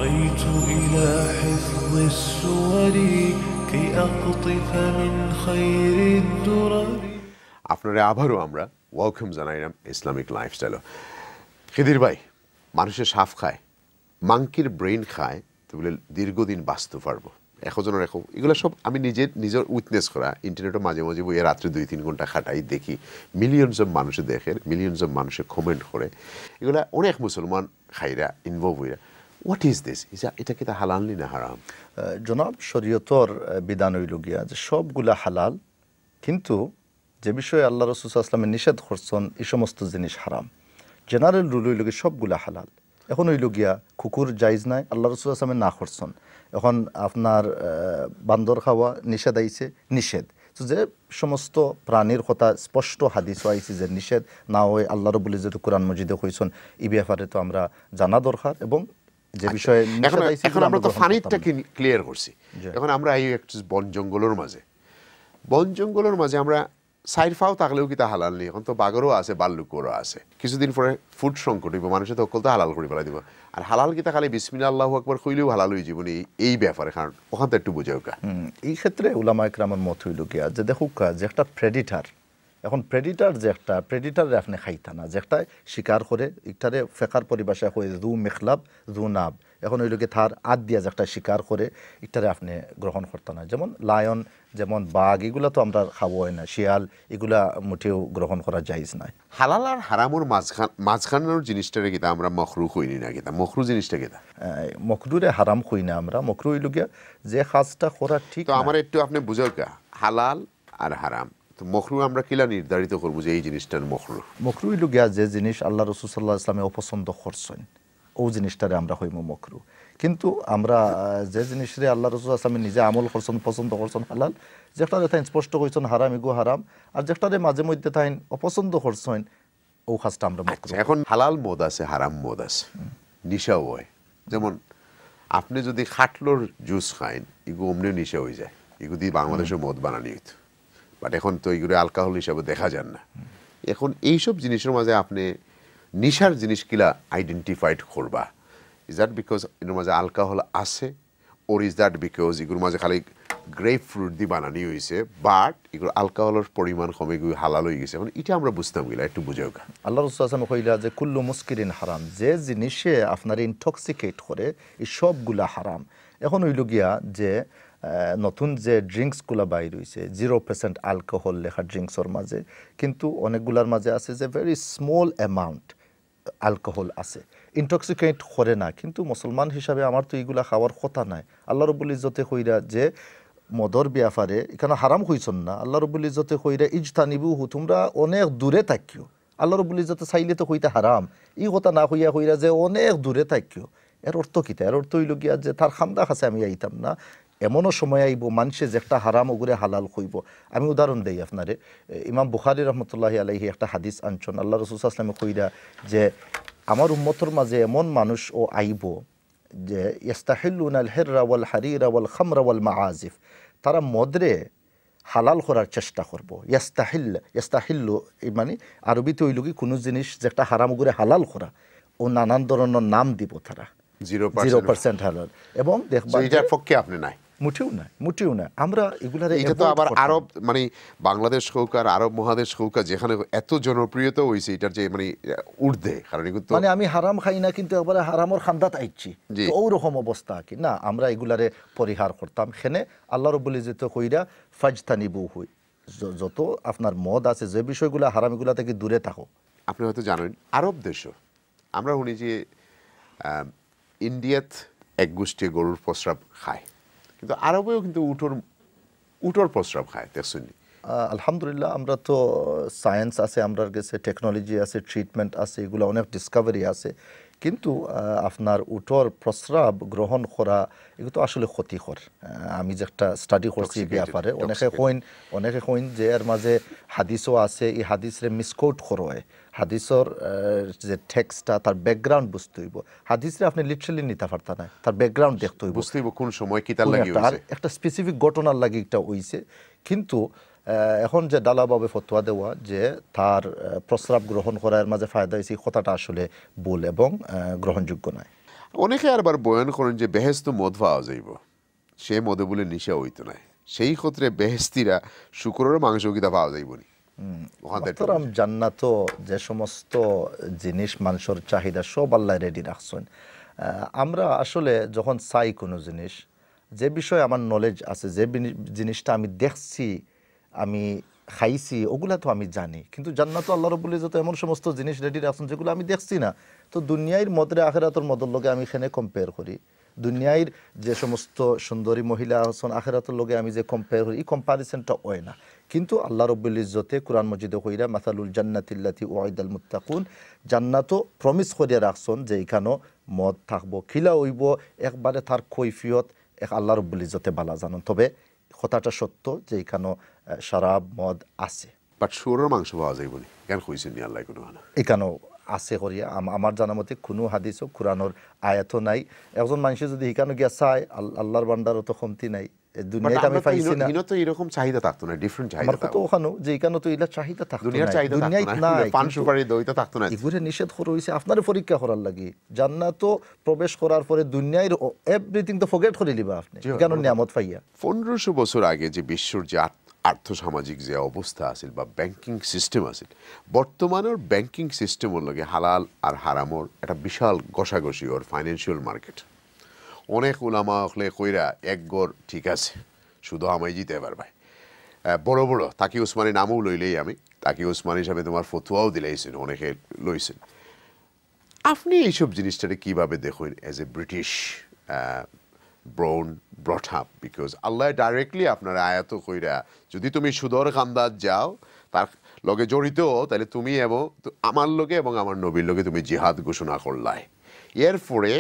بغيت إلى حفظ السور كي أقطف من خير الدرر. আপনারা আবারও আমরা ওয়েলকাম জানাইলাম ইসলামিক লাইফস্টাইল। খিদির ভাই, মানুষের সাপ খায়, মাংকির ব্রেইন খায়, তো বলে দীর্ঘদিন বাঁচতে পারবো, এখজনের এখন এগুলো সব আমি নিজের উইটনেস করা। ইন্টারনেটে মাঝে মাঝে বইয়ে রাত্রে 2-3 ঘন্টা খাটাই, দেখি মিলিয়নস অফ মানুষে দেখে, মিলিয়নস অফ মানুষে কমেন্ট করে, এগুলা অনেক মুসলমান খাইরা ইনভলভ হইরা। What is this? এটা কি তা হালাল না হারাম? জনাব, শরীয়তর বিধান হইল গিয়া যে সবগুলা হালাল, কিন্তু যে বিষয়ে আল্লাহ রাসূল সাল্লাল্লাহু আলাইহি ওয়াসাল্লাম নিষেধ করছেন এই সমস্ত জিনিস হারাম। জেনারেল রুল হইল গিয়া সবগুলা হালাল। এখন হইল গিয়া কুকুর জায়েজ নাই, আল্লাহ রাসূল সাল্লাল্লাহু আলাইহি ওয়াসাল্লাম না করছেন। এখন আপনার বান্দর খাওয়া নিষেধ আইছে, নিষেধ। তো যে সমস্ত প্রাণীর কথা স্পষ্ট হাদিস আইছে যে নিষেধ না হয়, আল্লাহ রাব্বুল ইজ্জত কোরআন মজিদে কইছেন, এই ব্যাপারে তো আমরা জানা দরকার। এবং যে বিষয়ে এখন আমরা তো ফানিটটাকে ক্লিয়ার করছি, এখন আমরা এই বন জঙ্গলের মাঝে আমরা সাইরফাও থাকলেও কি তা হালাল নেই? এখন তো বাগরও আছে, বাল্লুকরও আছে। কিছুদিন পরে ফুড সংকট হইব, মানুষের তো অকল তো হালাল করে ফেলা দিব। আর হালাল কি তা খালি বিসমিল্লাহ আল্লাহু আকবার কইলেও হালাল হয়ে জীবনে এই ব্যাপারে, কারণ ওখান তো একটু বুঝাও কা। এই ক্ষেত্রে উলামা ইকরামের মত হইল গিয়া যে দেখুক যে একটা প্রেডিটার, এখন প্রেডিটার যে একটা প্রেডিটারে আপনি খাইতা না, যে একটা শিকার করে, ইটারে ফেকার পরিভাষা হয়ে জু মেখলাব জু নাব। এখন ওই লোকে তার আদ দিয়া যে একটা শিকার করে, ইটারে আপনি গ্রহণ করতে না। যেমন লায়ন, যেমন বাঘ, এগুলা তো আমরা খাবো হয় না, শিয়াল, এগুলা মোটেও গ্রহণ করা জায়েজ নাই। হালাল আর হারামর মাঝখানের জিনিসটারে কিতা আমরা মখরু কইনি না, কিতা মখরু জিনিসটা কিতা? মখরুরে হারাম কই না আমরা, মখরু হইল গিয়া যে কাজটা করা ঠিক। তো আমার একটু আপনি বুঝাও কা হালাল আর হারাম, তো মখরু আমরা কিলা নির্ধারিত করবো যে এই জিনিসটার মখরু? মখরু হইল গিয়া যে জিনিস আল্লাহ রাসূল সাল্লাল্লাহু আলাইহি ওয়াসাল্লাম অপছন্দ করছেন, ও জিনিসটারে আমরা হইমু মকরু। কিন্তু আমরা যে জিনিসরে আল্লাহ রাসূল সাল্লাল্লাহু আলাইহি ওয়াসাল্লাম নিজে আমল করছেন, পছন্দ করছেন হালাল, যেটারে তাই স্পষ্ট কইছেন হারাম, এগো হারাম, আর যেটারে মাঝে মধ্যে তাই অপছন্দ করছেন, ও কাজটা আমরা মকরু। এখন হালাল মদ আছে, হারাম মদ আছে, নিশাও হয়। যেমন আপনি যদি খাটলোর জুস খাইন, এগো অমনি নিশা হয়ে যায়, এগো দিয়ে বাংলাদেশে মদ বানানি হইতো, বাট এখন তো এগুলো অ্যালকোহল হিসাবে দেখা যান না। এখন এইসব জিনিসের মাঝে আপনি নিশার জিনিস কিলা আইডেন্টিফাইড করবা? ইজ দ্যাট বিকজ এর মাঝে অ্যালকোহল আছে, ওর ইজ দ্যাট বিকজ এগুলোর মাঝে খালি গ্রেপ ফ্রুট দিয়ে বানানি হয়েছে, বাট এগুলো অ্যালকোহলের পরিমাণ কমে গিয়ে হালাল হয়ে গেছে? এখন এটা আমরা বুঝতাম গেলা, একটু বুঝাও। আল্লাহ রাসূল সাল্লাল্লাহু আলাইহি ওয়াসাল্লাম কইলা যে কুল্লু মুসকিরিন হারাম, যে জিনিসে আপনার ইনটক্সিকেট করে এই সবগুলা হারাম। এখন হইল গিয়া যে নতুন যে ড্রিঙ্কসগুলা বাইর হইছে 0% অ্যালকোহল লেখা ড্রিঙ্কসের মাঝে, কিন্তু অনেকগুলার মাঝে আছে যে ভেরি স্মল অ্যামাউন্ট অ্যালকোহল আছে, ইনটক্সিকেট করে না। কিন্তু মুসলমান হিসাবে আমার তো এইগুলা খাওয়ার কথা নাই। আল্লাহ রাব্বুল ইজ্জতে কইরা যে মদর ব্যাপারে এখানে হারাম হইছন না, আল্লাহ রাব্বুল ইজ্জতে কইরা ইজতানিবুহু, তোমরা অনেক দূরে থাকিও। আল্লাহ রাব্বুল ইজ্জতে চাইলে তো কইতা হারাম, এই কথা না কইরা যে অনেক দূরে থাকিও। এর অর্থ কিতা? এর অর্থ হইল গিয়া যে তার খান্দা কাছে আমি আইতাম না, এমনও সময় আইব মানুষে যে একটা হারাম ওগুরে হালাল কইব। আমি উদাহরণ দেই আপনারে, ইমাম বুখারী রহমতুল্লাহি আলাইহি একটা হাদিস আনছেন, আল্লাহ রাসূল সাল্লাল্লাহু আলাইহি ওয়াসাল্লাম কইরা যে আমার উম্মতের মাঝে এমন মানুষ ও আইব যে ইস্তাহিল্লুনাল হিররা ওয়াল হারিরা ওয়াল খামরা ওয়াল মাআজিফ, তারা মদরে হালাল করার চেষ্টা করব। ইস্তাহিল্লু মানে আরবিতে হইল কি কোনো জিনিস যে একটা হারাম ওগুরে হালাল করা, ও নানান ধরনের নাম দিব তারা, 0% হালাল। এবং দেখবা এটার পক্ষে আপনি নাই, মুঠিও না আমরা এগুলার। এটা তো আবার আরব, মানে বাংলাদেশ হোক আর আরব মহাদেশ হোক, যেখানে এত জনপ্রিয়তা হইছে এটার যে মানে ঊর্ধ্বে, কারণ মানে আমি হারাম খাই না কিন্তু একবারে হারামর খান্দাত আইছি, তো ওরকম অবস্থা কি না, আমরা এগুলারে পরিহার করতাম। সেনে আল্লাহ রাব্বুল ইজ্জত কইরা ফাজতানিবুহু, যত আপনার মদ আছে, যে বিষয়গুলো হারাম, এগুলা থেকে দূরে থাকো। আপনি হয়তো জানেন আরব দেশ, আমরা শুনি যে ইন্ডিয়াত এক গোষ্ঠী গরুর প্রস্রাব খায়, কিন্তু আরবেও কিন্তু উটোর প্রস্রাব খায়, দেখছেন? আলহামদুলিল্লাহ, আমরা তো সায়েন্স আছে, আমরার কাছে টেকনোলজি আছে, ট্রিটমেন্ট আছে, এগুলো অনেক ডিসকভারি আছে, কিন্তু আপনার উটোর প্রস্রাব গ্রহণ করা এগুলো তো আসলে ক্ষতিকর। আমি যে একটা স্টাডি করছি ব্যাপারে, অনেকে কইন যে এর মাঝে হাদিসও আছে, এই হাদিসরে মিসকোট করোয়, হাদিসর যে টেক্সটটা তার ব্যাকগ্রাউন্ড বুঝতে হইব। হাদিসরে আপনি লিটারালি নিতে পারতা না, তার ব্যাকগ্রাউন্ড দেখতে হইব, বুঝতে হইব কোন সময় কি তার লাগি হইছে, একটা স্পেসিফিক ঘটনার লাগি এটা হইছে। কিন্তু এখন যে ডালাভাবে ফতোয়া দেওয়া যে তার প্রস্রাব গ্রহণ করার মাঝে ফায়দা হয়েছে, কথাটা আসলে ভুল এবং গ্রহণযোগ্য নয়। অনেকে আবার বয়ান করেন যে বেহেস্ত মদ পাওয়া যাইব, সে মদে বলে নিশা হইতো না, সেই ক্ষেত্রে বেহেস্তিরা শুকরের মাংস কিতা পাওয়া যাইব নি? মোহতারাম, জান্নাত যে সমস্ত জিনিস মানুষের চাহিদা সব আল্লাহ রেডি রাখছেন। আমরা আসলে যখন চাই কোনো জিনিস, যে বিষয়ে আমার নলেজ আছে, যে জিনিসটা আমি দেখছি, আমি খাইছি, ওগুলা তো আমি জানি, কিন্তু জান্নাত আল্লাহ রাব্বুল ইজ্জত এমন সমস্ত জিনিস রেডি রাখছেন যেগুলো আমি দেখছি না। তো দুনিয়ার মদরে আখেরাতের মদর লগে আমি এখানে কম্পেয়ার করি, দুনিয়ার যে সমস্ত সুন্দরী মহিলা আছেন আখেরাতের লগে আমি যে কম্পেয়ার করি, এই কম্পারিজনটা হয় না। কিন্তু আল্লাহ রাব্বুল ইজ্জতে কুরআন মজিদে কইরা মাসালুল জান্নাতিল্লাতি উইদাল মুত্তাকুন, জান্নাতও প্রমিস করিয়া রাখছেন যে এখানেও মদ থাকবো, খিলা হইব, একবারে তার কৈফিয়ত এক আল্লাহ রাব্বুল ইজ্জতে বালা জানেন। তবে কথাটা সত্য যে এখানেও শরাব মদ আছে, বাট শুকরের মাংস পাওয়া যাইব নি কেন কইছেন নি আল্লাহ কোনো? এখানেও আছে করিয়া আমার জানা মতে কোনো হাদিসও কোরআনের আয়াতও নাই। একজন মানুষে যদি এখানে গিয়া চায়, আল্লাহর বান্দারও তো কমতি নাই, দুনিয়াতে আমি পাইছি না। তো এরকম চাহিদা থাকতো না, ডিফারেন্ট চাহিদা আমার তো ওখানেও যে এখানে তো এলা চাহিদা থাকতো দুনিয়ার না, চাহিদা দুনিয়ায় থাকতো না, নাই, পান সুপারি দইটা থাকতো না। এগুলো নিষেধ করা হয়েছে আপনার পরীক্ষা করার লাগি। জান্নাতও প্রবেশ করার পরে দুনিয়ার এভরিথিং তো ফরগেট করে লিবা আপনি কেন নিয়ামত পাইয়া। 1500 বছর আগে যে বিশ্বর যে আর্থসামাজিক যে অবস্থা আছিল বা ব্যাংকিং সিস্টেম আছিল, বর্তমানের ব্যাংকিং সিস্টেমের লগে হালাল আর হারামর একটা বিশাল ঘষাঘষি ওর ফাইন্যান্সিয়াল মার্কেট। অনেক উলামা হলে কইরা এক গড় ঠিক আছে, শুধু আমায় জিতে পারবাই। বড় বড় তাকি উসমানী নামও লইলেই আমি, তাকি উসমানী হিসাবে তোমার ফতুয়াও দিলেইছেন, অনেকে লইছেন। আপনি এইসব জিনিসটাকে কীভাবে দেখুন as a British brought up? Because Allah directly আপনার আয়াত কইরা যদি তুমি সুদর কান্দাত যাও তার লগে জড়িত, তাহলে তুমি এবং আমার লগে এবং আমার নবীর লগে তুমি জিহাদ ঘোষণা করলাই। এর পরে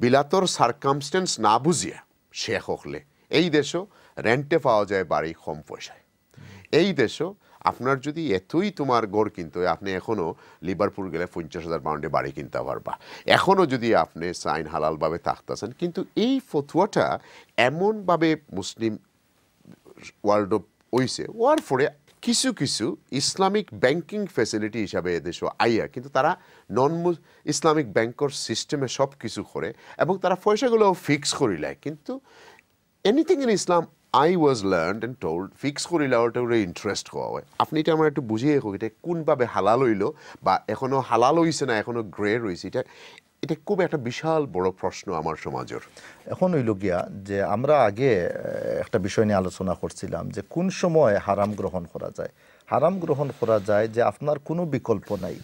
বিলাতর সার্কামস্টেন্স না বুঝিয়া শেখ হকলে এই দেশও রেন্টে পাওয়া যায় বাড়ি কম পয়সায়। এই দেশও আপনার যদি এতই তোমার গড় কিনতে হয়, আপনি এখনও লিভারপুল গেলে 50,000 পাউন্ডে বাড়ি কিনতে পারবা, এখনও যদি আপনি সাইন হালালভাবে থাকতেছেন। কিন্তু এই ফতুয়াটা এমনভাবে মুসলিম ওয়ার্ল্ড হইছে, ওয়ার ফলে কিছু কিছু ইসলামিক ব্যাংকিং ফ্যাসিলিটি হিসাবে এদেশও আইয়া, কিন্তু তারা নন ইসলামিক ব্যাংকর সিস্টেমে সব কিছু করে এবং তারা পয়সাগুলো ফিক্স করিলায়। কিন্তু anything in Islam I was learned and told fix করিলে ওটা ওরা ইন্টারেস্ট হওয়া হয়। আপনি এটা আমার একটু বুঝিয়ে হোক, এটা কোনভাবে হালাল হইল বা এখনও হালাল হইছে না এখনও গ্রে রয়েছে, এটা খুব একটা বিশাল বড় প্রশ্ন আমার সমাজের। এখন হইল গিয়া যে আমরা আগে একটা বিষয় নিয়ে আলোচনা করছিলাম যে কোন সময় হারাম গ্রহণ করা যায়। হারাম গ্রহণ করা যায় যে আপনার কোনো বিকল্প নাই,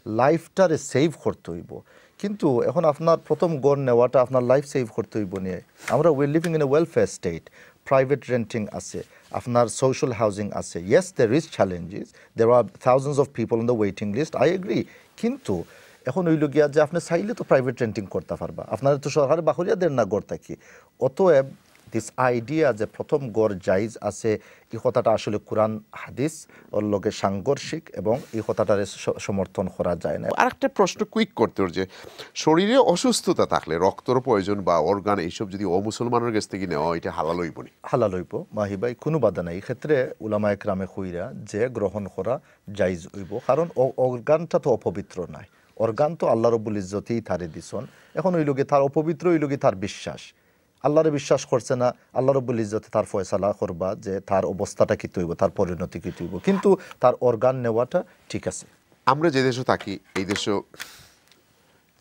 লাইফটারে সেভ করতে হইব। কিন্তু এখন আপনার প্রথম গড় নেওয়াটা আপনার লাইফ সেভ করতে হইব নিয়ে। আমরা we living in a welfare state, private renting আছে, আপনার সোশ্যাল হাউজিং আছে। Yes, there is challenges, there are thousands of people on the waiting list, I agree. কিন্তু এখন হইল গিয়া যে আপনি চাইলে তো প্রাইভেট রেন্টিং করতে পারবা, আপনার তো সরকার বাহরিয়া দেন না গড় থাকি। অতএব দিস আইডিয়া যে প্রথম গড় জাইজ আছে, এই কথাটা আসলে কোরআন হাদিস ওর লগে সাংঘর্ষিক এবং এই কথাটার সমর্থন করা যায় না। আর একটা প্রশ্ন কুইক করতে ওর যে শরীরে অসুস্থতা থাকলে রক্তর প্রয়োজন বা অর্গান এইসব যদি অমুসলমানের কাছ থেকে নেওয়া, এটা হালাল হইব নি? হালাল হইব মাহি ভাই, কোনো বাধা নাই। এই ক্ষেত্রে উলামা একরামে কইরা যে গ্রহণ করা জাইজ হইব, কারণ অর্গানটা তো অপবিত্র নাই, অর্গান তো আল্লাহ রব্বুল ইজ্জতেই তারে দিছন। এখন ওই লোকে তার অপবিত্র, ওই লোকে তার বিশ্বাস, আল্লাহরে বিশ্বাস করছে না, আল্লাহ রব্বুল ইজ্জতে তার ফয়সালা করবা যে তার অবস্থাটা কী হইব, তার পরিণতি কী হইব, কিন্তু তার অর্গান নেওয়াটা ঠিক আছে। আমরা যে দেশে থাকি এই দেশে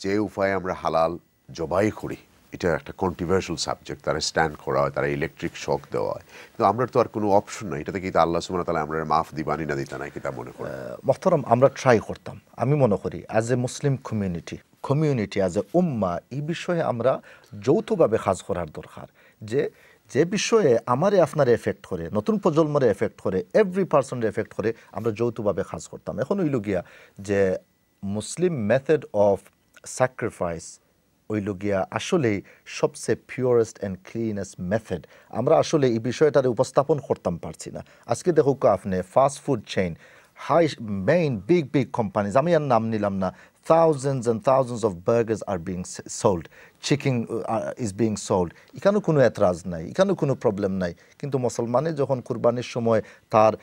যে উপায়ে আমরা হালাল জবাই করি, এটা একটা কন্ট্রোভার্সিয়াল সাবজেক্ট। তারা স্ট্যান্ড করা হয়, তারা ইলেকট্রিক শক দেওয়া হয়, কিন্তু আমরা তো আর কোনো অপশন নাই। এটাতে কিন্তু আল্লাহ সুবহানাহু ওয়া তাআলা আমরা মাফ দিবানি না দিতা নাই কি তা মনে করি? মোহতারাম, আমরা ট্রাই করতাম। আমি মনে করি as a Muslim community as a উম্মা, এই বিষয়ে আমরা যৌথভাবে কাজ করার দরকার। যে বিষয়ে আমারে আপনারে এফেক্ট করে, নতুন প্রজন্মরে এফেক্ট করে, এভরি পার্সনের এফেক্ট করে, আমরা যৌথভাবে কাজ করতাম। এখন হইল গিয়া যে মুসলিম মেথড অফ স্যাক্রিফাইস হইল গিয়া আসলেই সবচেয়ে পিওরেস্ট অ্যান্ড ক্লিনেস্ট মেথড। আমরা আসলে এই বিষয়টারে উপস্থাপন করতাম পারছি না। আজকে দেখুক আপনি ফাস্ট ফুড চেইন, হাই মেইন বিগ কোম্পানিজ, আমি আর নাম নিলাম না, thousands and thousands of burgers are being sold, chicken is being sold. এখানেও কোনো এতরাজ নাই, এখানেও কোনো প্রবলেম নাই। কিন্তু মুসলমানে যখন কুরবানির সময় তার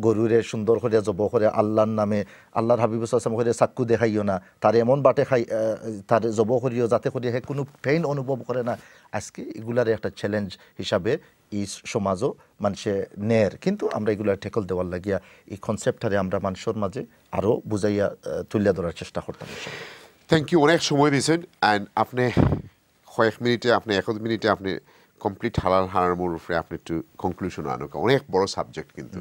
গরুরে সুন্দর করে জব করে আল্লাহর নামে, আল্লাহর হাবিব সাল্লাল্লাহু আলাইহি ওয়াসাল্লাম করে চাক্কু দেখাইও না, তার এমন বাটে খাই তার জব করিও যাতে করে হে কোনো পেইন অনুভব করে না। আজকে এগুলার একটা চ্যালেঞ্জ হিসাবে এই সমাজও মানুষে নের, কিন্তু আমরা এগুলা টেকল দেওয়ার লাগিয়া এই কনসেপ্টটারে আমরা মানুষের মাঝে আরও বুঝাইয়া তুলিয়া ধরার চেষ্টা করতাম। থ্যাংক ইউ, অনেক সময় দিয়েছেন। অ্যান্ড আপনি কয়েক মিনিটে, আপনি 1 মিনিটে আপনি কমপ্লিট হালাল হারামের উপরে আপনি একটু কনক্লুশন আনুক। অনেক বড় সাবজেক্ট কিন্তু।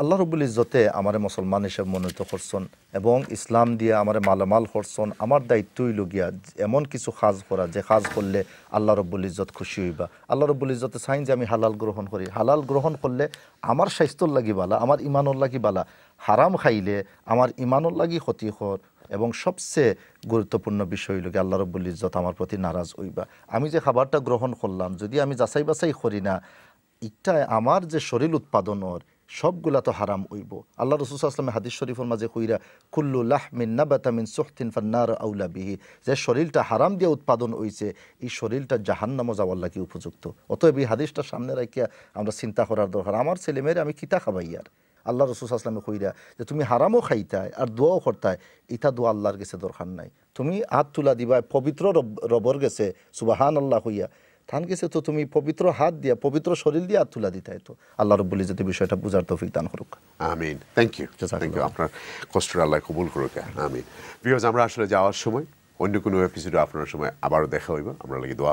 আল্লাহ রব্বুল ইজ্জতে আমারে মুসলমান হিসেবে মনোনীত করছেন এবং ইসলাম দিয়ে আমারে মালামাল করছেন। আমার দায়িত্বই লগিয়া এমন কিছু কাজ করা যে কাজ করলে আল্লাহ রব্বুল ইজ্জত খুশি হইবা। আল্লাহ রব্বুল ইজ্জতে চাইন যে আমি হালাল গ্রহণ করি। হালাল গ্রহণ করলে আমার স্বাস্থ্যর লাগি বালা, আমার ইমানোর লাগি বালা। হারাম খাইলে আমার ইমানোর লাগি ক্ষতিকর এবং সবচেয়ে গুরুত্বপূর্ণ বিষয় লোকে আল্লাহ রব্বুল ইজ্জত আমার প্রতি নারাজ হইবা। আমি যে খাবারটা গ্রহণ করলাম যদি আমি যাচাই বাছাই করি না, এটা আমার যে শরীর উৎপাদনের সবগুলা তো হারাম হইব। আল্লাহ রাসূল সাল্লাল্লাহু আলাইহি ওয়াসাল্লাম হাদিস শরীফের মাঝে কইরা কুল্লু লাহমিন নাবাতা মিন সুহতিন ফান্নার আউলা বিহি, যে শরীরটা হারাম দিয়ে উৎপাদন হইছে এই শরীরটা জাহান্নামে যাওয়ার লাগি উপযুক্ত। অতএব এই হাদিসটা সামনে রাখিয়া আমরা চিন্তা করার দরকার, আমার ছেলেমেয়ের আমি কিতা খাবাই। আর আল্লাহ রাসূল সাল্লাল্লাহু আলাইহি ওয়াসাল্লাম কইরা যে তুমি হারামও খাইতায় আর দোয়াও করতায়, ইটা দোয়া আল্লাহর কাছে দরকার নাই। তুমি হাত তুলা দিবা পবিত্র রবর গেছে সুবহানাল্লাহ হইয়া, থান গেছে তো তুমি পবিত্র হাত দিয়া পবিত্র শরীর দিয়ে হাত তুলা দিতে তো আল্লাহ রব্বুল ইজ্জত বিষয়টা বুঝার তৌফিক দান করুক। আমিন। Thank you, thank you. আপনার কষ্টটা আল্লাহ কবুল করুক। আমিন। ভিউয়ার্স, আমরা আসলে যাওয়ার সময় অন্য কোনো এপিসোডে আপনার সময় আবারও দেখা হইব। আমরা লাগি দোয়া